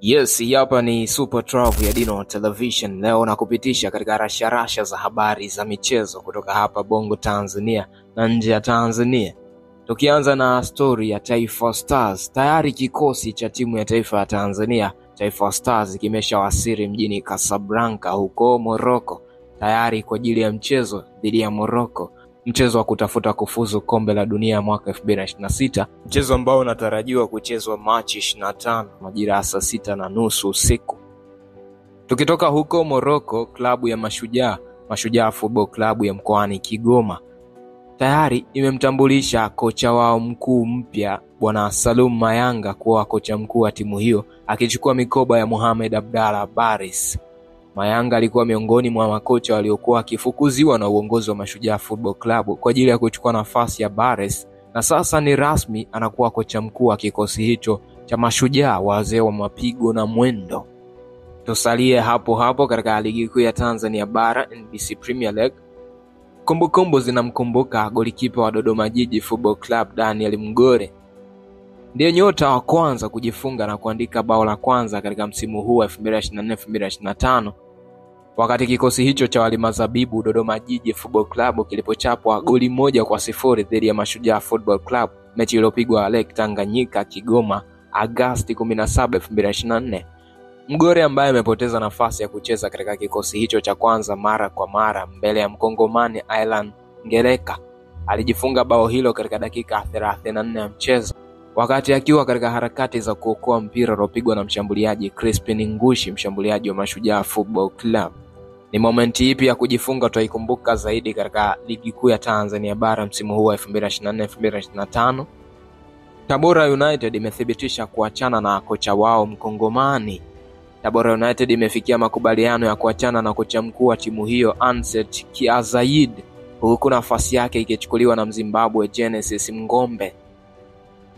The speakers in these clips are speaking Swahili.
Yes, hapa ni Super Travel ya Dino Television. Leo nakupitisha katika rasharasha za habari za michezo kutoka hapa Bongo Tanzania na nje ya Tanzania. Tukianza na story ya Taifa Stars. Tayari kikosi cha timu ya taifa ya Tanzania, Taifa Stars, kimeshawasili mjini Casablanca huko Morocco, tayari kwa ajili ya mchezo dhidi ya Morocco. Mchezo wa kutafuta kufuzu kombe la dunia mwaka 2026, mchezo ambao unatarajiwa kuchezwa Machi 25 majira ya saa 6:30 usiku. Tukitoka huko Morocco, klabu ya Mashujaa Football Club ya mkoani Kigoma tayari imemtambulisha kocha wao mkuu mpya Bwana Salum Mayanga kuwa kocha mkuu wa timu hiyo, akichukua mikoba ya Mohamed Abdallah Baris. Mayanga alikuwa miongoni mwa makocha waliokuwa wakifukuziwa na uongozi wa Mashujaa Football Club kwa ajili ya kuchukua nafasi ya Bares, na sasa ni rasmi anakuwa kocha mkuu wa kikosi hicho cha Mashujaa, wazee wa mapigo na mwendo. Tusalie hapo hapo katika ligi kuu ya Tanzania bara, NBC Premier League. Kumbukumbu zinamkumbuka golikipa wa Dodoma Jiji Football Club Daniel Mgore. Ndiye nyota wa kwanza kujifunga na kuandika bao la kwanza katika msimu huu wa 2024-2025, wakati kikosi hicho cha Walimazabibu Dodoma Jiji Football Club kilipochapwa goli 1-0 dhidi ya Mashujaa Football Club, mechi iliyopigwa Lake Tanganyika Kigoma Agosti 17, 2024. Mgore ambaye amepoteza nafasi ya kucheza katika kikosi hicho cha kwanza mara kwa mara mbele ya Mkongomani Island Ngeleka, alijifunga bao hilo katika dakika 34 ya mchezo, wakati akiwa katika harakati za kuokoa mpira uliopigwa na mshambuliaji Crispin Ngushi, mshambuliaji wa Mashujaa Football Club. Ni momenti ipi ya kujifunga tutaikumbuka zaidi katika ligi kuu ya Tanzania bara msimu huu wa 2024-2025? Tabora United imethibitisha kuachana na kocha wao Mkongomani. Tabora United imefikia makubaliano ya kuachana na kocha mkuu wa timu hiyo Anset Kiazaid, huku nafasi yake ikichukuliwa na Mzimbabwe Genesis Mngombe.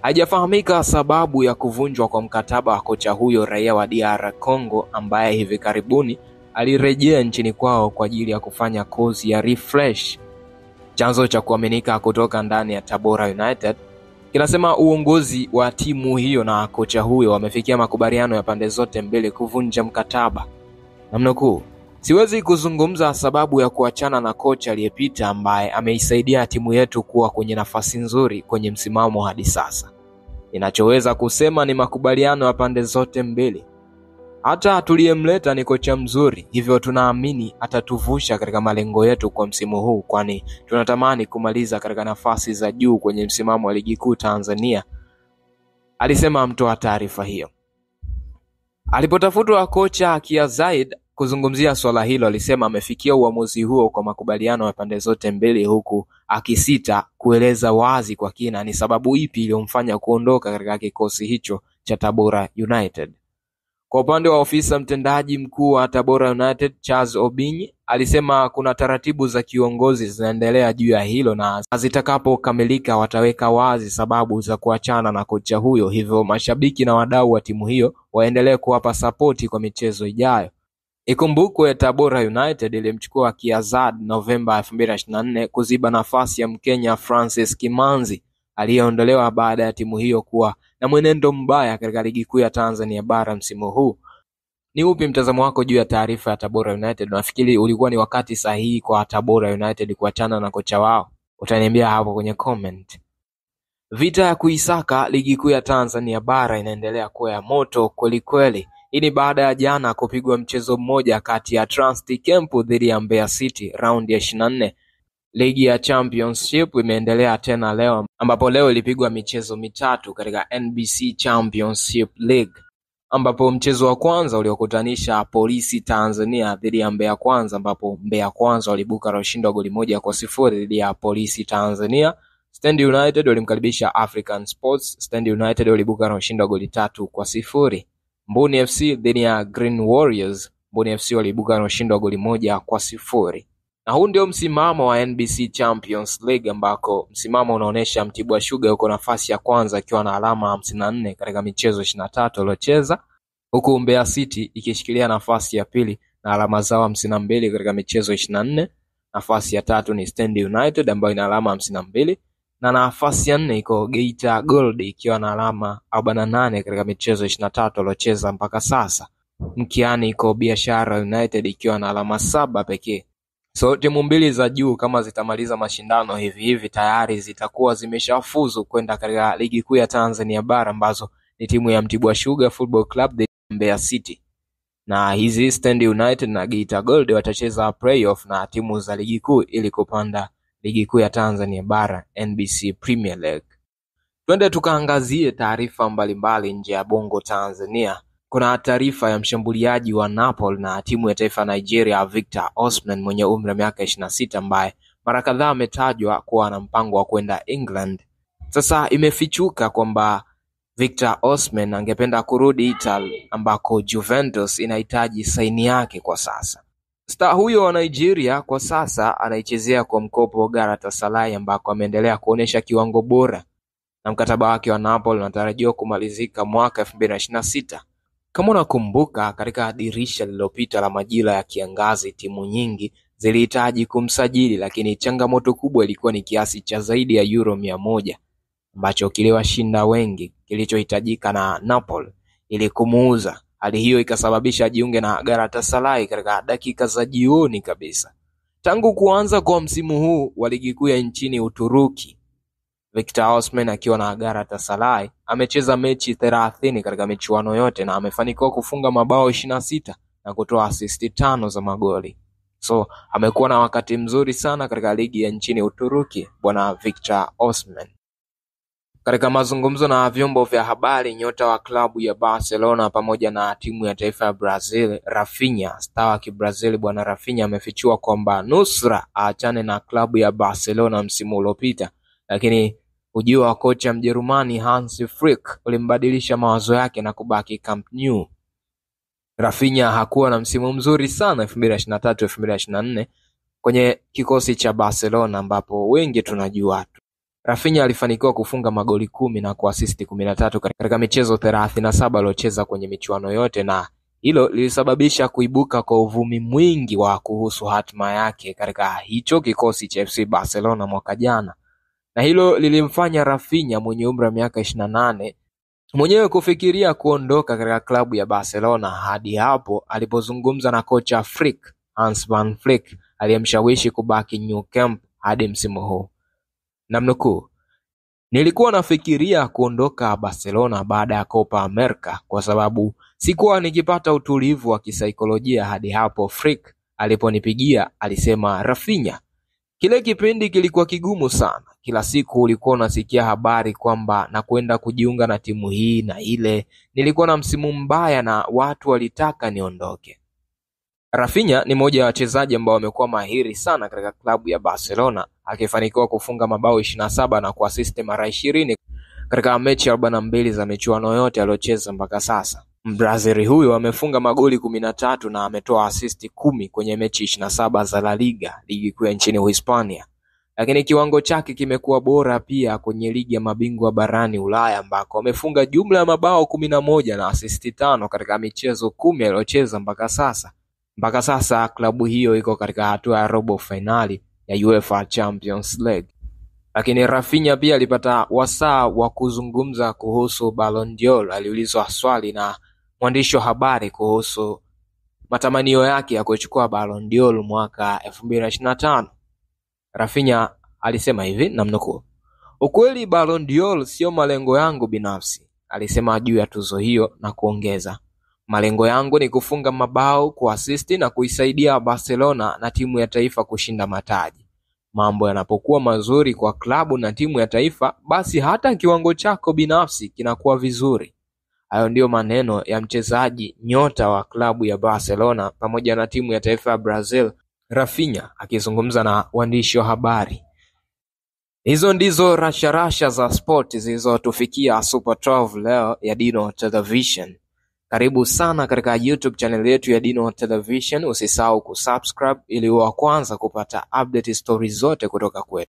Haijafahamika sababu ya kuvunjwa kwa mkataba wa kocha huyo raia wa DR Congo, ambaye hivi karibuni alirejea nchini kwao kwa ajili ya kufanya kozi ya refresh. Chanzo cha kuaminika kutoka ndani ya Tabora United kinasema uongozi wa timu hiyo na kocha huyo wamefikia makubaliano ya pande zote mbili kuvunja mkataba. Namnukuu, "Siwezi kuzungumza sababu ya kuachana na kocha aliyepita ambaye ameisaidia timu yetu kuwa kwenye nafasi nzuri kwenye msimamo hadi sasa. Ninachoweza kusema ni makubaliano ya pande zote mbili. Hata tuliyemleta ni kocha mzuri, hivyo tunaamini atatuvusha katika malengo yetu kwa msimu huu, kwani tunatamani kumaliza katika nafasi za juu kwenye msimamo wa ligi kuu Tanzania," alisema mtoa taarifa hiyo. Alipotafutwa kocha Kiazaid kuzungumzia swala hilo, alisema amefikia uamuzi huo kwa makubaliano ya pande zote mbili, huku akisita kueleza wazi kwa kina ni sababu ipi iliyomfanya kuondoka katika kikosi hicho cha Tabora United. Kwa upande wa ofisa mtendaji mkuu wa Tabora United Charles Obinyi, alisema kuna taratibu za kiongozi zinaendelea juu ya hilo na zitakapokamilika wataweka wazi sababu za kuachana na kocha huyo, hivyo mashabiki na wadau wa timu hiyo waendelee kuwapa sapoti kwa michezo ijayo. Ikumbukwe Tabora United ilimchukua Kiazad Novemba 2024 kuziba nafasi ya Mkenya Francis Kimanzi aliyeondolewa baada ya timu hiyo kuwa na mwenendo mbaya katika ligi kuu ya Tanzania bara msimu huu. Ni upi mtazamo wako juu ya taarifa ya Tabora United? Unafikiri ulikuwa ni wakati sahihi kwa Tabora United kuachana na kocha wao? Utaniambia hapo kwenye comment. Vita ya kuisaka ligi kuu ya Tanzania bara inaendelea kuwa ya moto kweli kweli. Hii ni baada ya jana kupigwa mchezo mmoja kati ya Trust Camp dhidi ya Mbeya City round ya 24. Ligi ya Championship imeendelea tena leo, ambapo leo ilipigwa michezo mitatu katika NBC Championship League, ambapo mchezo wa kwanza uliokutanisha Polisi Tanzania dhidi ya Mbeya Kwanza, ambapo Mbeya Kwanza walibuka na ushindi wa goli 1-0 dhidi ya Polisi Tanzania. Stand United walimkaribisha African Sports. Stand United walibuka na ushindi wa goli 3-0. Mbuni FC dhidi ya Green Warriors. Mbuni FC walibuka na ushindi wa goli 1-0. Na huu ndio msimamo wa NBC Champions League, ambako msimamo unaonesha Mtibwa Sugar uko nafasi ya kwanza akiwa na alama 54 katika michezo 23 aliocheza, huku Mbeya City ikishikilia nafasi ya pili na alama zao 52 katika michezo 24. Nafasi ya tatu ni Stand United ambayo ina alama 52. na nafasi ya 4 iko Geita Gold ikiwa na alama 48 katika michezo 23 aliocheza mpaka sasa. Mkiani iko Biashara United ikiwa na alama 7 pekee. So timu mbili za juu kama zitamaliza mashindano hivi tayari zitakuwa zimeshafuzu kwenda katika ligi kuu ya Tanzania bara, ambazo ni timu ya Mtibwa Sugar Football Club na Mbeya City. Na hizi Stand United na Geita Gold watacheza playoff na timu za ligi kuu ili kupanda ligi kuu ya Tanzania bara, NBC Premier League. Twende tukaangazie taarifa mbalimbali nje ya Bongo Tanzania. Kuna taarifa ya mshambuliaji wa Napoli na timu ya taifa Nigeria Victor Osimhen mwenye umri wa miaka 26 ambaye mara kadhaa ametajwa kuwa na mpango wa kwenda England. Sasa imefichuka kwamba Victor Osimhen angependa kurudi Italy ambako Juventus inahitaji saini yake kwa sasa. Star huyo wa Nigeria kwa sasa anaichezea kwa mkopo Galatasaray ambako ameendelea kuonesha kiwango bora, na mkataba wake wa Napoli unatarajiwa kumalizika mwaka 2026. Kama unakumbuka, katika dirisha lililopita la majira ya kiangazi timu nyingi zilihitaji kumsajili, lakini changamoto kubwa ilikuwa ni kiasi cha zaidi ya euro 100 ambacho kiliwashinda wengi kilichohitajika na Napoli ili kumuuza. Hali hiyo ikasababisha ajiunge na Galatasaray katika dakika za jioni kabisa. Tangu kuanza kwa msimu huu wa ligi kuu ya nchini Uturuki, Victor Osimhen akiwa na Galatasaray amecheza mechi 30 katika michuano yote na amefanikiwa kufunga mabao 26 na kutoa assist 5 za magoli. So amekuwa na wakati mzuri sana katika ligi ya nchini Uturuki bwana Victor Osimhen. Katika mazungumzo na vyombo vya habari, nyota wa klabu ya Barcelona pamoja na timu ya taifa ya Brazil Rafinha, star wa Kibrazil bwana Rafinha amefichua kwamba nusra aachane na klabu ya Barcelona msimu uliopita, lakini ujio wa kocha Mjerumani Hans Flick ulimbadilisha mawazo yake na kubaki Camp Nou. Rafinha hakuwa na msimu mzuri sana 2023-2024 kwenye kikosi cha Barcelona ambapo wengi tunajua. Rafinha alifanikiwa kufunga magoli 10 na kuasisti 13 katika michezo 37 aliocheza kwenye michuano yote, na hilo lilisababisha kuibuka kwa uvumi mwingi wa kuhusu hatima yake katika hicho kikosi cha FC Barcelona mwaka jana. Na hilo lilimfanya Rafinha mwenye umri wa miaka 28 mwenyewe kufikiria kuondoka katika klabu ya Barcelona, hadi hapo alipozungumza na kocha Flick, Hans van Flick, aliyemshawishi kubaki Nou Camp hadi msimu huu. Namnukuu, nilikuwa nafikiria kuondoka Barcelona baada ya Copa America kwa sababu sikuwa nikipata utulivu wa kisaikolojia hadi hapo Flick aliponipigia, alisema Rafinha. Kile kipindi kilikuwa kigumu sana. Kila siku ulikuwa unasikia habari kwamba na kwenda kujiunga na timu hii na ile. Nilikuwa na msimu mbaya na watu walitaka niondoke. Rafinha ni mmoja wa wachezaji ambao wamekuwa mahiri sana katika klabu ya Barcelona, akifanikiwa kufunga mabao 27 na kuassist mara 20 katika mechi 42 za michuano yote aliocheza mpaka sasa. Mbrazili huyo amefunga magoli 13 na ametoa assist 10 kwenye mechi 27 za La Liga, ligi kuu nchini Uhispania. Lakini kiwango chake kimekuwa bora pia kwenye ligi ya mabingwa barani Ulaya ambako amefunga jumla ya mabao 11 na assist 5 katika michezo 10 aliocheza mpaka sasa. Mpaka sasa klabu hiyo iko katika hatua ya robo finali ya UEFA Champions League. Lakini Rafinha pia alipata wasaa wa kuzungumza kuhusu Ballon d'Or. Aliulizwa swali na mwandishi wa habari kuhusu matamanio yake ya kuchukua Ballon d'Or mwaka 2025. Rafinha alisema hivi, namnukuu, ukweli Ballon d'Or sio malengo yangu binafsi, alisema juu ya tuzo hiyo na kuongeza, malengo yangu ni kufunga mabao, kuasisti na kuisaidia Barcelona na timu ya taifa kushinda mataji. Mambo yanapokuwa mazuri kwa klabu na timu ya taifa, basi hata kiwango chako binafsi kinakuwa vizuri. Hayo ndio maneno ya mchezaji nyota wa klabu ya Barcelona pamoja na timu ya taifa ya Brazil, Rafinha, akizungumza na waandishi wa habari. Hizo ndizo rasharasha za sport zilizotufikia Super 12 leo ya Dino Television. Karibu sana katika YouTube channel yetu ya Dino Television. Usisahau kusubscribe ili uwe wa kwanza kupata update stories zote kutoka kwetu.